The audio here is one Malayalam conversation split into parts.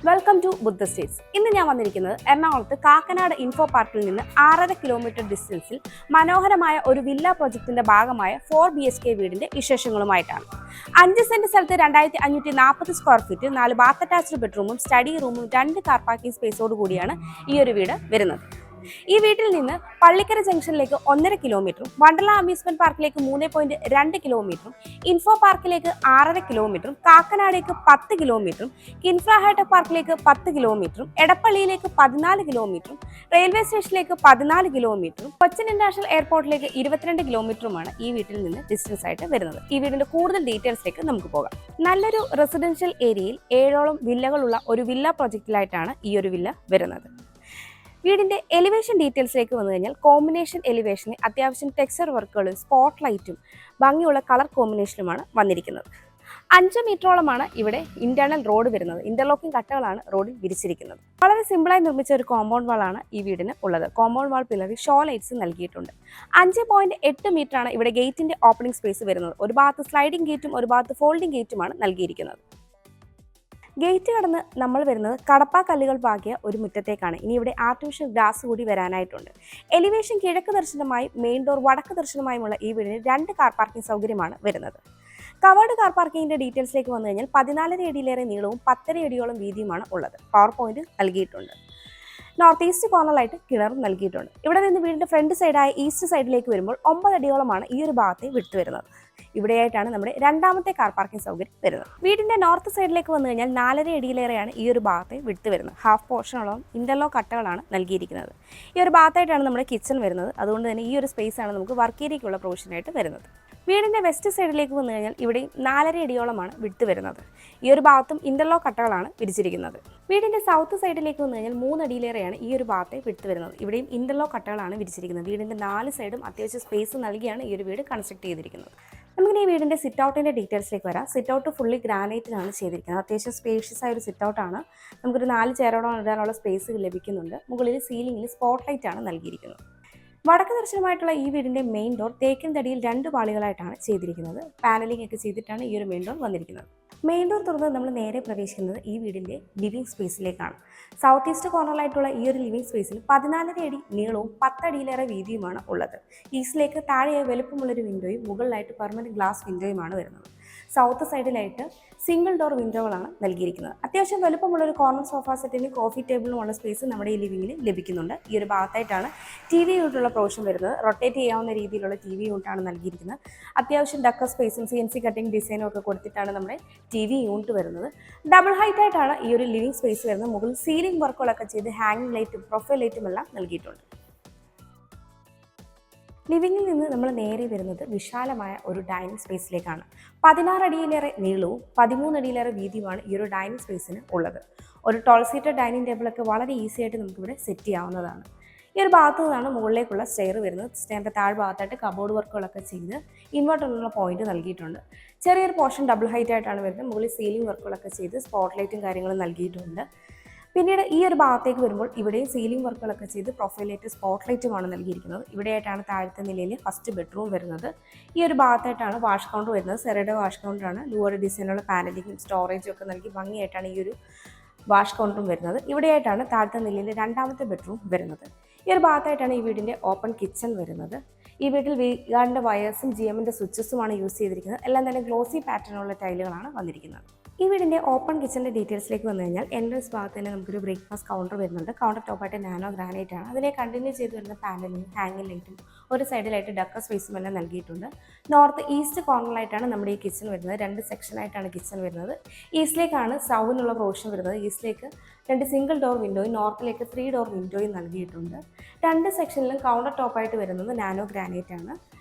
Welcome to Buddha States. ഇന്ന് ഞാൻ വന്നിരിക്കുന്നത് എറണാകുളത്ത് കാക്കനാട് ഇൻഫോ പാർക്കിൽ നിന്ന് 6.5 കിലോമീറ്റർ ഡിസ്റ്റൻസിൽ മനോഹരമായ ഒരു വില്ല പ്രൊജക്ടിന്റെ ഭാഗമായ 4 BHK വീടിന്റെ വിശേഷങ്ങളുമായിട്ടാണ്. 5 സെന്റ് സ്ഥലത്ത് 2540 സ്ക്വയർ ഫീറ്റ്, 4 ബാത്ത് അറ്റാച്ച്ഡ് ബെഡ്റൂമും സ്റ്റഡി റൂമും 2 കാർ പാർക്കിംഗ് സ്പേസോട് കൂടിയാണ് ഈ ഒരു വീട് വരുന്നത്. ഈ വീട്ടിൽ നിന്ന് പള്ളിക്കര ജംഗ്ഷനിലേക്ക് 1.5 കിലോമീറ്ററും, വണ്ടർല അമ്യൂസ്മെന്റ് പാർക്കിലേക്ക് 3.2 കിലോമീറ്ററും, ഇൻഫോ പാർക്കിലേക്ക് 6.5 കിലോമീറ്ററും, കാക്കനാടേക്ക് 10 കിലോമീറ്ററും, കിൻഫ്ര ഹൈടെക് പാർക്കിലേക്ക് 10 കിലോമീറ്ററും, എടപ്പള്ളിയിലേക്ക് 14 കിലോമീറ്ററും, റെയിൽവേ സ്റ്റേഷനിലേക്ക് 14 കിലോമീറ്ററും, കൊച്ചിൻ ഇന്റർനാഷണൽ എയർപോർട്ടിലേക്ക് 22 കിലോമീറ്ററുമാണ് ഈ വീട്ടിൽ നിന്ന് ഡിസ്റ്റൻസ് ആയിട്ട് വരുന്നത്. ഈ വീടിന്റെ കൂടുതൽ ഡീറ്റെയിൽസിലേക്ക് നമുക്ക് പോകാം. നല്ലൊരു റെസിഡൻഷ്യൽ ഏരിയയിൽ 7ഓളം വില്ലകളുള്ള ഒരു വില്ല പ്രൊജക്റ്റിലായിട്ടാണ് ഈ ഒരു വില്ല വരുന്നത്. വീടിന്റെ എലിവേഷൻ ഡീറ്റെയിൽസിലേക്ക് വന്നു കഴിഞ്ഞാൽ കോമ്പിനേഷൻ എലിവേഷന് അത്യാവശ്യം ടെക്സ്ചർ വർക്കുകളും സ്പോട്ട് ലൈറ്റും ഭംഗിയുള്ള കളർ കോമ്പിനേഷനുമാണ് വന്നിരിക്കുന്നത്. 5 മീറ്ററോളമാണ് ഇവിടെ ഇന്റേണൽ റോഡ് വരുന്നത്. ഇന്റർലോക്കിംഗ് കട്ടകളാണ് റോഡിൽ വിരിച്ചിരിക്കുന്നത്. വളരെ സിമ്പിളായി നിർമ്മിച്ച ഒരു കോമ്പൗണ്ട് വാളാണ് ഈ വീടിന് ഉള്ളത്. കോമ്പൗണ്ട് വാൾ പില്ലറിൽ ഷോ ലൈറ്റ്സ് നൽകിയിട്ടുണ്ട്. 5.8 മീറ്ററാണ് ഇവിടെ ഗേറ്റിന്റെ ഓപ്പണിംഗ് സ്പേസ് വരുന്നത്. ഒരു ഭാഗത്ത് സ്ലൈഡിംഗ് ഗേറ്റും ഒരു ഭാഗത്ത് ഫോൾഡിംഗ് ഗേറ്റുമാണ് നൽകിയിരിക്കുന്നത്. ഗേറ്റ് കടന്ന് നമ്മൾ വരുന്നത് കടപ്പ കല്ലുകൾ പാകിയ ഒരു മുറ്റത്തേക്കാണ്. ഇനി ഇവിടെ ആർട്ടിഫിഷ്യൽ ഗ്രാസ് കൂടി വരാനായിട്ടുണ്ട്. എലിവേഷൻ കിഴക്ക് ദർശനമായും മെയിൻ ഡോർ വടക്ക് ദർശനമായുമുള്ള ഈ വീടിന് 2 കാർ പാർക്കിംഗ് സൗകര്യമാണ് വരുന്നത്. കവേർഡ് കാർ പാർക്കിങ്ങിന്റെ ഡീറ്റെയിൽസിലേക്ക് വന്നു കഴിഞ്ഞാൽ 14 അടിയിലേറെ നീളവും 10 അടിയോളം വീതിയുമാണ് ഉള്ളത്. പവർ പോയിന്റ് നൽകിയിട്ടുണ്ട്. നോർത്ത് ഈസ്റ്റ് കോർണറായിട്ട് കിണറും നൽകിയിട്ടുണ്ട്. ഇവിടെ നിന്ന് വീടിന്റെ ഫ്രണ്ട് സൈഡായ ഈസ്റ്റ് സൈഡിലേക്ക് വരുമ്പോൾ 9 അടിയോളമാണ് ഈ ഒരു ഭാഗത്തെ വിട്ട് വരുന്നത്. ഇവിടെയായിട്ടാണ് നമ്മുടെ രണ്ടാമത്തെ കാർ പാർക്കിംഗ് സൗകര്യം വരുന്നത്. വീടിന്റെ നോർത്ത് സൈഡിലേക്ക് വന്നു കഴിഞ്ഞാൽ 4.5 അടിയിലേറെയാണ് ഈ ഒരു ഭാഗത്തെ വിട്ട് വരുന്നത്. ഹാഫ് പോർഷനോളം ഇന്റർലോക്ക് കട്ടകളാണ് നൽകിയിരിക്കുന്നത്. ഈ ഒരു ഭാഗത്തായിട്ടാണ് നമ്മുടെ കിച്ചൺ വരുന്നത്. അതുകൊണ്ട് തന്നെ ഈ ഒരു സ്പേസ് ആണ് നമുക്ക് വർക്ക് ഏരിയയ്ക്കുള്ള പ്രൊവിഷനായിട്ട് വരുന്നത്. വീടിന്റെ വെസ്റ്റ് സൈഡിലേക്ക് വന്നു കഴിഞ്ഞാൽ ഇവിടെയും 4.5 അടിയോളമാണ് വിട്ട് വരുന്നത്. ഈ ഒരു ഭാഗത്തും ഇന്റർലോക്ക് കട്ടകളാണ് വിരിച്ചിരിക്കുന്നത്. വീടിന്റെ സൗത്ത് സൈഡിലേക്ക് വന്നു കഴിഞ്ഞാൽ 3 അടിയിലേറെയാണ് ഈ ഒരു ഭാഗത്തെ വിട്ട് വരുന്നത്. ഇവിടെയും ഇന്റർലോക്ക് കട്ടകളാണ് വിരിച്ചിരിക്കുന്നത്. വീടിന്റെ 4 സൈഡും അത്യാവശ്യം സ്പേസ് നൽകിയാണ് ഈ ഒരു വീട് കൺസ്ട്രക്ട് ചെയ്തിരിക്കുന്നത്. നമുക്കിനി ഈ വീടിന്റെ സിറ്റ് ഔട്ടിന്റെ ഡീറ്റെയിൽസിലേക്ക് വരാം. സിറ്റ് ഔട്ട് ഫുള്ളി ഗ്രാനൈറ്റിലാണ് ചെയ്തിരിക്കുന്നത്. അത്യാവശ്യം സ്പേഷ്യസ് ആയ ഒരു സിറ്റ് ഔട്ടാണ്. നമുക്കൊരു 4 ചെയറോളം ഇടാനുള്ള സ്പേസ് ലഭിക്കുന്നുണ്ട്. മുകളിൽ സീലിംഗിൽ സ്പോട്ട് ലൈറ്റ് ആണ് നൽകിയിരിക്കുന്നത്. വടക്ക് ദർശനമായിട്ടുള്ള ഈ വീടിന്റെ മെയിൻ ഡോർ തേക്കിൻ തടിയിൽ 2 പാളികളായിട്ടാണ് ചെയ്തിരിക്കുന്നത്. പാനലിംഗ് ഒക്കെ ചെയ്തിട്ടാണ് ഈ ഒരു മെയിൻ ഡോർ വന്നിരിക്കുന്നത്. മെയിൻ ഡോർ തുറന്ന് നമ്മൾ നേരെ പ്രവേശിക്കുന്നത് ഈ വീടിന്റെ ലിവിംഗ് സ്പേസിലേക്കാണ്. സൗത്ത് ഈസ്റ്റ് കോർണറിലായിട്ടുള്ള ഈ ഒരു ലിവിംഗ് സ്പേസിൽ 14 അടി നീളവും 10 അടിയിലേറെ വീതിയുമാണ് ഉള്ളത്. ഈസ്റ്റിലേക്ക് താഴെയായി വലുപ്പമുള്ളൊരു വിൻഡോയും മുകളിലായിട്ട് പെർമനന്റ് ഗ്ലാസ് വിൻഡോയുമാണ് വരുന്നത്. സൗത്ത് സൈഡിലായിട്ട് സിംഗിൾ ഡോർ വിൻഡോകളാണ് നൽകിയിരിക്കുന്നത്. അത്യാവശ്യം വലുപ്പമുള്ളൊരു കോർണർ സോഫ സെറ്റിനും കോഫി ടേബിളിനുമുള്ള സ്പേസ് നമ്മുടെ ഈ ലിവിംഗിൽ ലഭിക്കുന്നുണ്ട്. ഈ ഒരു ഭാഗത്തായിട്ടാണ് TV യൂണിറ്റുള്ള പ്രൊവിഷൻ വരുന്നത്. റൊട്ടേറ്റ് ചെയ്യാവുന്ന രീതിയിലുള്ള TV യൂണിറ്റാണ് നൽകിയിരിക്കുന്നത്. അത്യാവശ്യം ഡക്ക സ്പേസും CNC കട്ടിംഗ് ഡിസൈനും ഒക്കെ കൊടുത്തിട്ടാണ് നമ്മുടെ TV യൂണിറ്റ് വരുന്നത്. ഡബിൾ ഹൈറ്റ് ആയിട്ടാണ് ഈ ഒരു ലിവിംഗ് സ്പേസ് വരുന്നത്. മുകളിൽ സീലിംഗ് വർക്കുകളൊക്കെ ചെയ്ത് ഹാങ്ങിങ് ലൈറ്റും പ്രൊഫൈൽ ലൈറ്റും എല്ലാം നൽകിയിട്ടുണ്ട്. ലിവിംഗിൽ നിന്ന് നമ്മൾ നേരെ വരുന്നത് വിശാലമായ ഒരു ഡൈനിങ് സ്പേസിലേക്കാണ്. 16 അടിയിലേറെ നീളവും 13 അടിയിലേറെ വീതിയുമാണ് ഈ ഒരു ഡൈനിങ് സ്പേസിന് ഉള്ളത്. ഒരു 12 സീറ്റർ ഡൈനിങ് ടേബിളൊക്കെ വളരെ ഈസി ആയിട്ട് നമുക്കിവിടെ സെറ്റ് ചെയ്യാവുന്നതാണ്. ഈ ഒരു ഭാഗത്തു നിന്നാണ് മുകളിലേക്കുള്ള സ്റ്റെയർ വരുന്നത്. സ്റ്റെയറിൻ്റെ താഴ്ഭാഗത്തായിട്ട് കബോർഡ് വർക്കുകളൊക്കെ ചെയ്ത് ഇൻവെർട്ടറിനുള്ള പോയിന്റ് നൽകിയിട്ടുണ്ട്. ചെറിയൊരു പോർഷൻ ഡബിൾ ഹൈറ്റ് ആയിട്ടാണ് വരുന്നത്. മുകളിൽ സീലിംഗ് വർക്കുകളൊക്കെ ചെയ്ത് സ്പോട്ട് ലൈറ്റും കാര്യങ്ങളും നൽകിയിട്ടുണ്ട്. പിന്നീട് ഈ ഒരു ഭാഗത്തേക്ക് വരുമ്പോൾ ഇവിടെയും സീലിംഗ് വർക്കുകളൊക്കെ ചെയ്ത് പ്രൊഫൈൽ ലൈറ്റ് സ്പോട്ട് ലൈറ്റുമാണ് നൽകിയിരിക്കുന്നത്. ഇവിടെയായിട്ടാണ് താഴത്തെ നിലയിൽ ഫസ്റ്റ് ബെഡ്റൂം വരുന്നത്. ഈ ഒരു ഭാഗത്തായിട്ടാണ് വാഷ് കൗണ്ടർ വരുന്നത്. സെറയുടെ വാഷ് കൗണ്ടറാണ്. ലൂവർ ഡിസൈനുള്ള പാനലിങ്ങും സ്റ്റോറേജും ഒക്കെ നൽകി ഭംഗിയായിട്ടാണ് ഈ ഒരു വാഷ് കൗണ്ടറും വരുന്നത്. ഇവിടെയായിട്ടാണ് താഴത്തെ നിലയിൽ രണ്ടാമത്തെ ബെഡ്റൂം വരുന്നത്. ഈ ഒരു ഭാഗത്തായിട്ടാണ് ഈ വീടിൻ്റെ ഓപ്പൺ കിച്ചൺ വരുന്നത്. ഈ വീട്ടിൽ വീഗാർഡിൻ്റെ വയേഴ്സും GMൻ്റെ സ്വിച്ചസുമാണ് യൂസ് ചെയ്തിരിക്കുന്നത്. എല്ലാം തന്നെ ഗ്ലോസി പാറ്റേണുള്ള ടൈലുകളാണ് വന്നിരിക്കുന്നത്. ഈ വീടിൻ്റെ ഓപ്പൺ കിച്ചൻ്റെ ഡീറ്റെയിൽസിലേക്ക് വന്നു കഴിഞ്ഞാൽ എൻട്രൻസ് ഭാഗത്ത് തന്നെ നമുക്കൊരു ബ്രേക്ക്ഫാസ്റ്റ് കൗണ്ടർ വരുന്നുണ്ട്. കൗണ്ടർ ടോപ്പായിട്ട് നാനോ ഗ്രാനൈറ്റ് ആണ്. അതിനെ കണ്ടിന്യൂ ചെയ്ത് വരുന്ന പാനലിംഗ് ഹാങ്ങിങ് ലൈറ്റും ഒരു സൈഡിലായിട്ട് ഡക്ക സ്പേസും എല്ലാം നൽകിയിട്ടുണ്ട്. നോർത്ത് ഈസ്റ്റ് കോർണറിലായിട്ടാണ് നമ്മുടെ ഈ കിച്ചൺ വരുന്നത്. 2 സെക്ഷനായിട്ടാണ് കിച്ചൺ വരുന്നത്. ഈസ്റ്റിലേക്കാണ് സൗവിനുള്ള പ്രൊവിഷൻ വരുന്നത്. ഈസ്റ്റിലേക്ക് 2 സിംഗിൾ ഡോർ വിൻഡോയും നോർത്തിലേക്ക് 3 ഡോർ വിൻഡോയും നൽകിയിട്ടുണ്ട്. 2 സെക്ഷനിലും കൗണ്ടർ ടോപ്പായിട്ട് വരുന്നത് നാനോ ഗ്രാനൈറ്റ് ആണ്.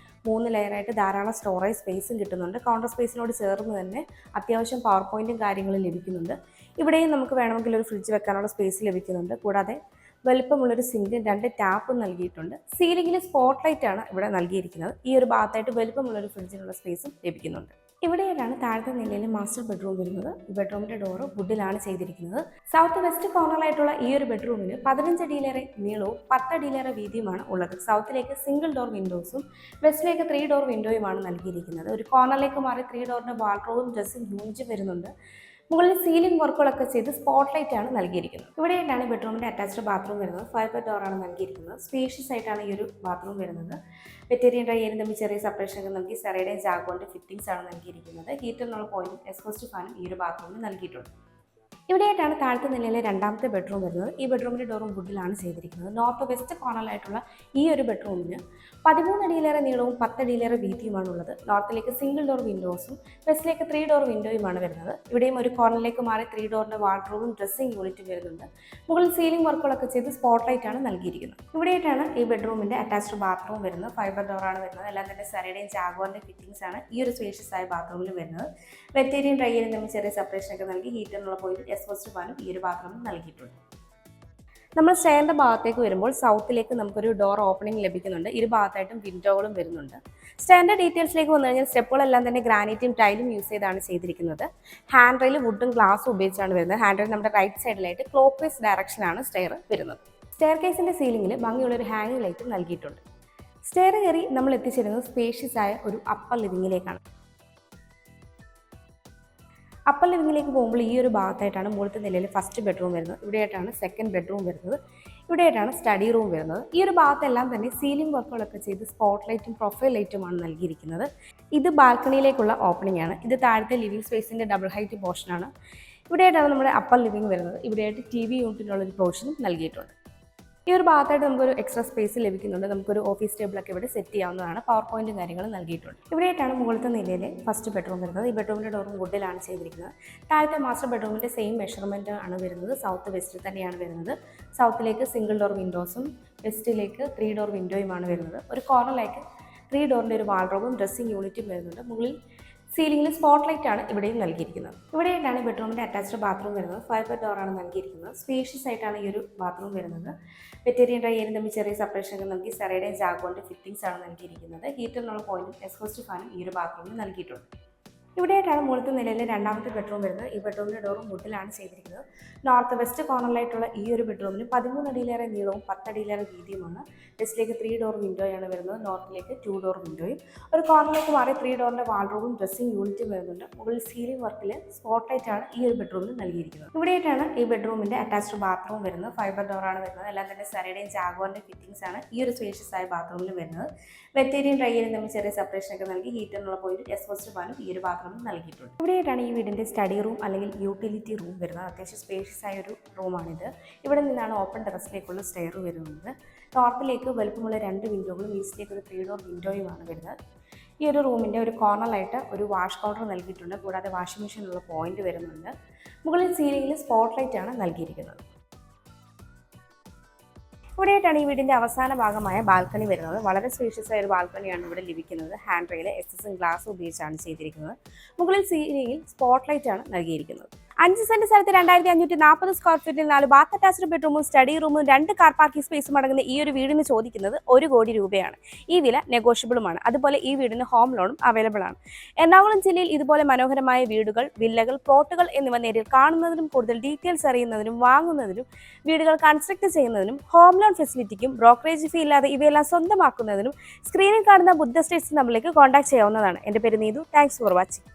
3 ലെയറായിട്ട് ധാരാളം സ്റ്റോറേജ് സ്പേസും കിട്ടുന്നുണ്ട്. കൗണ്ടർ സ്പേസിനോട് ചേർന്ന് തന്നെ അത്യാവശ്യം പവർ പോയിന്റും കാര്യങ്ങളും ലഭിക്കുന്നുണ്ട്. ഇവിടെയും നമുക്ക് വേണമെങ്കിൽ ഒരു ഫ്രിഡ്ജ് വെക്കാനുള്ള സ്പേസ് ലഭിക്കുന്നുണ്ട്. കൂടാതെ വലുപ്പമുള്ളൊരു സിങ്കും 2 ടാപ്പും നൽകിയിട്ടുണ്ട്. സീലിംഗിൽ സ്പോട്ട് ലൈറ്റ് ആണ് ഇവിടെ നൽകിയിരിക്കുന്നത്. ഈ ഒരു ഭാഗത്തായിട്ട് വലുപ്പമുള്ളൊരു ഫ്രിഡ്ജിനുള്ള സ്പേസും ലഭിക്കുന്നുണ്ട്. ഇവിടെയാണ് താഴത്തെ നിലയിൽ മാസ്റ്റർ ബെഡ്റൂം വരുന്നത്. ഈ ബെഡ്റൂമിന്റെ ഡോറ് വുഡിലാണ് ചെയ്തിരിക്കുന്നത്. സൗത്ത് വെസ്റ്റ് കോർണറിലായിട്ടുള്ള ഈ ഒരു ബെഡ്റൂമിന് 15 അടിയിലേറെ നീളവും 10 അടിയിലേറെ വീതിയുമാണ് ഉള്ളത്. സൗത്തിലേക്ക് സിംഗിൾ ഡോർ വിൻഡോസും വെസ്റ്റിലേക്ക് 3 ഡോർ വിൻഡോയുമാണ് നൽകിയിരിക്കുന്നത്. ഒരു കോർണറിലേക്ക് മാറി 3 ഡോറിന്റെ വാൾഡ്രോബും ഡ്രസ്സിംഗ് യൂണിറ്റും വരുന്നുണ്ട്. മുകളിൽ സീലിംഗ് വർക്കുകളൊക്കെ ചെയ്ത് സ്പോട്ട് ലൈറ്റ് ആണ് നൽകിയിരിക്കുന്നത്. ഇവിടെയായിട്ടാണ് ബെഡ്റൂമിന്റെ അറ്റാച്ച്ഡ് ബാത്റൂം വരുന്നത്. 5 ബെഡ് ഡോർ ആണ് നൽകിയിരിക്കുന്നത്. സ്പേഷ്യസ് ആയിട്ടാണ് ഈ ഒരു ബാത്റൂം വരുന്നത്. വെറ്റേറിയൻ ഡ്രൈയറിന് തമ്മിൽ ചെറിയ സെപ്പറേഷൻ ഒക്കെ നൽകി സെറയുടെയും ജാഗോന്റെ ഫിറ്റിംഗ്സ് ആണ് നൽകിയിരിക്കുന്നത്. ഹീറ്ററിനുള്ള പോയിന്റും എക്സ്ഹോസ്റ്റ് ഫാനും ഈ ഒരു ബാത്റൂമിൽ നൽകിയിട്ടുണ്ട്. ഇവിടെയായിട്ടാണ് താഴത്തെ നിലയിലെ രണ്ടാമത്തെ ബെഡ്റൂം വരുന്നത്. ഈ ബെഡ്റൂമിൻ്റെ ഡോറും വുഡിലാണ് ചെയ്തിരിക്കുന്നത്. നോർത്ത് വെസ്റ്റ് കോർണറിലായിട്ടുള്ള ഈ ഒരു ബെഡ്റൂമിന് 13 അടിയിലേറെ നീളവും 10 അടിയിലേറെ വീതിയുമാണ് ഉള്ളത്. നോർത്തിലേക്ക് സിംഗിൾ ഡോർ വിൻഡോസും വെസ്റ്റിലേക്ക് 3 ഡോർ വിൻഡോയുമാണ് വരുന്നത്. ഇവിടെയും ഒരു കോർണറിലേക്ക് മാറി 3 ഡോറിൻ്റെ വാർഡ്രോബും ഡ്രസ്സിംഗ് യൂണിറ്റും വരുന്നുണ്ട്. മുകളിൽ സീലിംഗ് വർക്കുകളൊക്കെ ചെയ്ത് സ്പോട്ട് ലൈറ്റ് ആണ് നൽകിയിരിക്കുന്നത്. ഇവിടെയായിട്ടാണ് ഈ ബെഡ്റൂമിൻ്റെ അറ്റാച്ച്ഡ് ബാത്റൂം വരുന്നത്. 5 ബെഡ് ഡോറാണ് വരുന്നത്. എല്ലാം തന്നെ സെറയുടെയും ജാഗോറിൻ്റെ ഫിറ്റിംഗ്സ് ആണ് ഈ ഒരു സ്പേഷ്യസ് ആയ ബാത്റൂമിൽ വരുന്നത്. വെറ്റേറിയൻ ഡ്രൈയറിന് തമ്മിൽ ചെറിയ സെപ്പറേഷൻ ഒക്കെ നൽകി ഹീറ്ററിനുള്ള പോയിന്റ് എക്സ്ഹോസ്റ്റ് ഫാനും ഈ ഒരു ബാത്റൂമിൽ നൽകിയിട്ടുണ്ട്. നമ്മൾ സ്റ്റെയറിൻ്റെ ഭാഗത്തേക്ക് വരുമ്പോൾ സൗത്തിലേക്ക് നമുക്കൊരു ഡോർ ഓപ്പണിംഗ് ലഭിക്കുന്നുണ്ട്. ഇരു ഭാഗത്തായിട്ടും വിൻഡോകളും വരുന്നുണ്ട്. സ്റ്റെയറിൻ്റെ ഡീറ്റെയിൽസിലേക്ക് വന്നു കഴിഞ്ഞാൽ സ്റ്റെപ്പുകളെല്ലാം തന്നെ ഗ്രാനൈറ്റും ടൈലും യൂസ് ചെയ്താണ് ചെയ്തിരിക്കുന്നത്. ഹാൻഡ് റെയിൽ വുഡും ഗ്ലാസും ഉപയോഗിച്ചാണ് വരുന്നത്. ഹാൻഡ് റെയിൽ നമ്മുടെ റൈറ്റ് സൈഡിലായിട്ട് ക്ലോക്ക് വൈസ് ഡയറക്ഷനാണ് സ്റ്റെയർ വരുന്നത്. സ്റ്റെയർ കേസിൻ്റെ സീലിംഗിൽ ഭംഗിയുള്ളൊരു ഹാങ്ങിങ് ലൈറ്റും നൽകിയിട്ടുണ്ട്. സ്റ്റെയർ കയറി നമ്മൾ എത്തിച്ചേരുന്നത് സ്പേഷ്യസ് ആയ ഒരു അപ്പർ ലിവിങ്ങിലേക്കാണ്. അപ്പർ ലിവിങ്ങിലേക്ക് പോകുമ്പോൾ ഈ ഒരു ഭാഗത്തായിട്ടാണ് മുകളിലത്തെ നിലയിൽ ഫസ്റ്റ് ബെഡ്റൂം വരുന്നത്. ഇവിടെയായിട്ടാണ് സെക്കൻഡ് ബെഡ്റൂം വരുന്നത്. ഇവിടെയായിട്ടാണ് സ്റ്റഡി റൂം വരുന്നത്. ഈ ഒരു ഭാഗത്തെല്ലാം തന്നെ സീലിംഗ് വർക്കുകളൊക്കെ ചെയ്ത് സ്പോട്ട് ലൈറ്റും പ്രൊഫൈൽ ലൈറ്റുമാണ് നൽകിയിരിക്കുന്നത്. ഇത് ബാൽക്കണിയിലേക്കുള്ള ഓപ്പണിംഗ് ആണ്. ഇത് താഴത്തെ ലിവിംഗ് സ്പേസിൻ്റെ ഡബിൾ ഹൈറ്റ് പോർഷനാണ്. ഇവിടെയായിട്ടാണ് നമ്മുടെ അപ്പർ ലിവിംഗ് വരുന്നത്. ഇവിടെയായിട്ട് TV യൂണിറ്റിനുള്ളൊരു പോർഷനും നൽകിയിട്ടുണ്ട്. ഈ ഒരു ഭാഗത്തായിട്ട് നമുക്കൊരു എക്സ്ട്രാ സ്പേസ് ലഭിക്കുന്നുണ്ട്. നമുക്കൊരു ഓഫീസ് ടേബിളൊക്കെ ഇവിടെ സെറ്റ് ചെയ്യാവുന്നതാണ്. പവർ പോയിന്റും കാര്യങ്ങളും നൽകിയിട്ടുണ്ട്. ഇവിടെയായിട്ടാണ് മുകളിലത്തെ നിലയിലെ ഫസ്റ്റ് ബെഡ്റൂം വരുന്നത്. ഈ ബെഡ്റൂമിൻ്റെ ഡോറും വുഡിലാണ് ചെയ്തിരിക്കുന്നത്. താഴത്തെ മാസ്റ്റർ ബെഡ്റൂമിൻ്റെ സെയിം മെഷർമെൻറ്റ് ആണ് വരുന്നത്. സൗത്ത് വെസ്റ്റ് തന്നെയാണ് വരുന്നത്. സൗത്തിലേക്ക് സിംഗിൾ ഡോർ വിൻഡോസും വെസ്റ്റിലേക്ക് 3 ഡോർ വിൻഡോയുമാണ് വരുന്നത്. ഒരു കോർണറിലേക്ക് 3 ഡോറിൻ്റെ ഒരു വാൾഡ്രോബും ഡ്രസ്സിംഗ് യൂണിറ്റും വരുന്നുണ്ട്. മുകളിൽ സീലിംഗിൽ സ്പോട്ട് ലൈറ്റ് ആണ് ഇവിടെയും നൽകിയിരിക്കുന്നത്. ഇവിടെയായിട്ടാണ് ബെഡ്റൂമിൻ്റെ അറ്റാച്ച്ഡ് ബാത്റൂം വരുന്നത്. 5 ബെഡ് ഡോറാണ് നൽകിയിരിക്കുന്നത്. സ്പേഷ്യസ് ആയിട്ടാണ് ഈ ഒരു ബാത്റൂം വരുന്നത്. വെറ്റേറിയൻ ഡ്രൈയറിന് തമ്മിൽ ചെറിയ സെപ്പറേഷൻ ഒക്കെ നൽകി സെറയുടെയും ജാഗോറിൻ്റെ ഫിറ്റിംഗ്സ് ആണ് നൽകിയിരിക്കുന്നത്. ഹീറ്ററിനുള്ള പോയിന്റും എക്സ്ഹോസ്റ്റ് ഫാനും ഈ ഒരു ബാത്റൂമിൽ നൽകിയിട്ടുണ്ട്. ഇവിടെയായിട്ടാണ് മുകളിലത്തെ നിലയിലെ രണ്ടാമത്തെ ബെഡ്റൂം വരുന്നത്. ഈ ബെഡ്റൂമിൻ്റെ ഡോറും വുഡിലാണ് ചെയ്തിരിക്കുന്നത്. നോർത്ത് വെസ്റ്റ് കോർണറിലായിട്ടുള്ള ഈ ഒരു ബെഡ്റൂമിന് 13 അടിയിലേറെ നീളവും 10 അടിയിലേറെ വീതിയുമാണ്. വെസ്റ്റിലേക്ക് 3 ഡോർ വിൻഡോയാണ് വരുന്നത്. നോർത്തിലേക്ക് 2 ഡോർ വിൻഡോയും. ഒരു കോർണറിലേക്ക് മാറി 3 ഡോറിൻ്റെ വാൾഡ്രോബും ഡ്രസ്സിംഗ് യൂണിറ്റും വരുന്നുണ്ട്. മുകളിൽ സീലിംഗ് വർക്കിൽ സ്പോട്ട് ലൈറ്റ് ആണ് ഈ ഒരു ബെഡ്റൂമിൽ നൽകിയിരിക്കുന്നത്. ഇവിടെയായിട്ടാണ് ഈ ബെഡ്റൂമിൻ്റെ അറ്റാച്ച്ഡ് ബാത്റൂം വരുന്നത്. 5 ബെഡ് ഡോറാണ് വരുന്നത്. എല്ലാം തന്നെ സെറയുടെയും ജാഗോറിൻ്റെ ഫിറ്റിംഗ്സ് ആണ് ഈ ഒരു സ്പേഷ്യസ് ആയ ബാത്റൂമിൽ വരുന്നത്. വെറ്റേറിയൻ ഡ്രൈയറിന് തമ്മിൽ ചെറിയ സെപ്പറേഷൻ ഒക്കെ നൽകി ഹീറ്ററിനുള്ള പോയിന്റ് എക്സ്ഹോസ്റ്റ് ഫാനും ഈ ഒരു ബാത്റൂമിൽ നൽകിയിട്ടുണ്ട്. ഇവിടെയായിട്ടാണ് ഈ വീടിൻ്റെ സ്റ്റഡി റൂം അല്ലെങ്കിൽ യൂട്ടിലിറ്റി റൂം വരുന്നത്. അത്യാവശ്യം സ്പേഷ്യസ് ആയ ഒരു റൂമാണിത്. ഇവിടെ നിന്നാണ് ഓപ്പൺ ടെറസിലേക്കുള്ള സ്റ്റെയർ വരുന്നത്. നോർത്തിലേക്ക് വലുപ്പമുള്ള 2 വിൻഡോകളും ഈസ്റ്റിലേക്ക് ഒരു 3 ഡോർ വിൻഡോയുമാണ് വരുന്നത്. ഈ ഒരു റൂമിൻ്റെ ഒരു കോർണറിലായിട്ട് ഒരു വാഷ് കൗണ്ടർ നൽകിയിട്ടുണ്ട്. കൂടാതെ വാഷിംഗ് മെഷീനുള്ള പോയിന്റ് വരുന്നുണ്ട്. മുകളിൽ സീലിംഗിൽ സ്പോട്ട് ലൈറ്റ് ആണ് നൽകിയിരിക്കുന്നത്. ഇവിടെയായിട്ടാണ് ഈ വീടിൻ്റെ അവസാന ഭാഗമായ ബാൽക്കണി വരുന്നത്. വളരെ സ്പേഷ്യസ് ആയ ഒരു ബാൽക്കണിയാണ് ഇവിടെ ലഭിക്കുന്നത്. ഹാൻഡ് റെയിൽ എക്സസും ഗ്ലാസും ഉപയോഗിച്ചാണ് ചെയ്തിരിക്കുന്നത്. മുകളിൽ സീലിംഗിൽ സ്പോട്ട് ലൈറ്റ് ആണ് നൽകിയിരിക്കുന്നത്. 5 സെന്റ് സ്ഥലത്ത് 2540 സ്ക്വയർ ഫീറ്റിൽ 4 ബാത്ത് അറ്റാച്ച്ഡ് ബെഡ്റൂമും സ്റ്റഡി റൂമും 2 കാർ പാർക്കിംഗ് സ്പേസും അടങ്ങുന്ന ഈ ഒരു വീടിന് ചോദിക്കുന്നത് 1 കോടി രൂപയാണ്. ഈ വില നെഗോഷ്യബിളുമാണ്. അതുപോലെ ഈ വീടിന് ഹോം ലോണും അവൈലബിൾ ആണ്. എറണാകുളം ജില്ലയിൽ ഇതുപോലെ മനോഹരമായ വീടുകൾ, വില്ലകൾ, പ്ലോട്ടുകൾ എന്നിവ നേരിൽ കാണുന്നതിനും കൂടുതൽ ഡീറ്റെയിൽസ് അറിയുന്നതിനും വാങ്ങുന്നതിനും വീടുകൾ കൺസ്ട്രക്ട് ചെയ്യുന്നതിനും ഹോം ലോൺ ഫെസിലിറ്റിക്കും ബ്രോക്കറേജ് ഫീ ഇല്ലാതെ ഇവയെല്ലാം സ്വന്തമാക്കുന്നതിനും സ്ക്രീനിൽ കാണുന്ന ബുദ്ധ സ്റ്റേറ്റ്സ് നമ്മളിലേക്ക് കോൺടാക്ട് ചെയ്യാവുന്നതാണ്. എൻ്റെ പേര് നീതു. Thanks for watching.